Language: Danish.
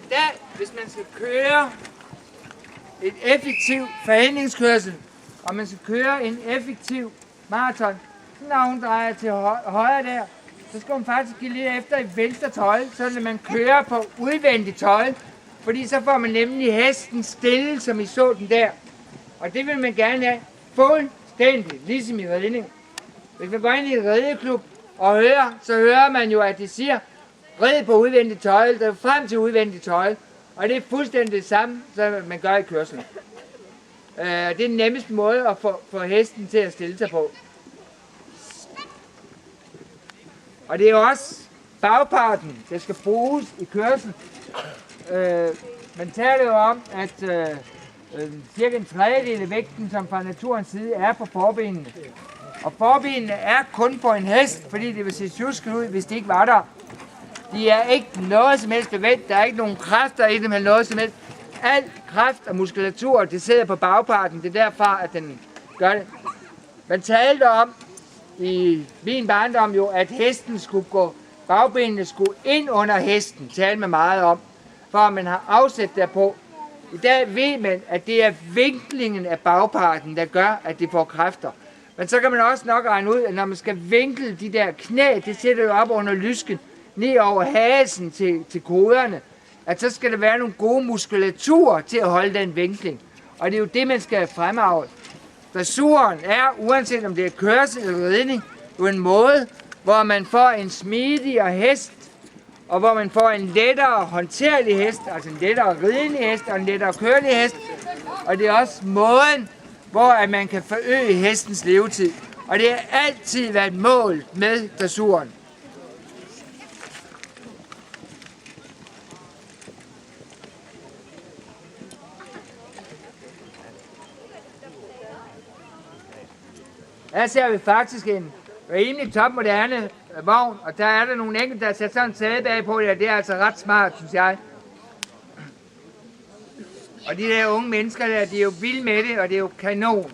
dag, hvis man skal køre et effektiv forhindringskørsel, og man skal køre en effektiv maraton, så når hun drejer til højre der, så skal hun faktisk give lidt efter i venstre tøjle, så når man kører på udvendig tøjle, fordi så får man nemlig hesten stille, som I så den der. Og det vil man gerne have fuldstændig, ligesom i ridning. Hvis man går ind i en rideklub og hører, så hører man jo, at de siger, rid på udvendig tøjle, der er frem til udvendig tøjle. Og det er fuldstændig det samme, som man gør i kørslen. Det er den nemmeste måde at få hesten til at stille sig på. Og det er jo også bagparten, der skal bruges i kørslen. Man taler jo om, at cirka en tredjedel af vægten, som fra naturens side, er på forbenene. Og forbenene er kun på en hest, fordi det vil se tjusket ud, hvis de ikke var der. De er ikke noget som helst bevægt, der er ikke nogen kræfter i dem eller noget som helst. Al kraft og muskulatur, det sidder på bagparten, det er derfra, at den gør det. Man talte om, i min barndom jo, at hesten skulle gå, bagbenene skulle ind under hesten, talte man meget om, for man har afsat derpå. I dag ved man, at det er vinklingen af bagparten, der gør, at det får kræfter. Men så kan man også nok regne ud, at når man skal vinkle de der knæ, det sætter jo op under lysken, ned over halsen til koderne, at så skal der være nogle gode muskulaturer til at holde den vinkling. Og det er jo det, man skal fremavle. Dressuren er, uanset om det er kørsel eller ridning, jo en måde, hvor man får en smidigere hest, og hvor man får en lettere håndterlig hest, altså en lettere ridende hest og en lettere kørelig hest. Og det er også måden, hvor at man kan forøge hestens levetid. Og det har altid været et mål med dressuren. Her ser vi faktisk en rimelig topmoderne vogn, og der er der nogle enkelte, der sætter sådan en sæde bagpå, det er altså ret smart, synes jeg. Og de der unge mennesker der, de er jo vilde med det, og det er jo kanon.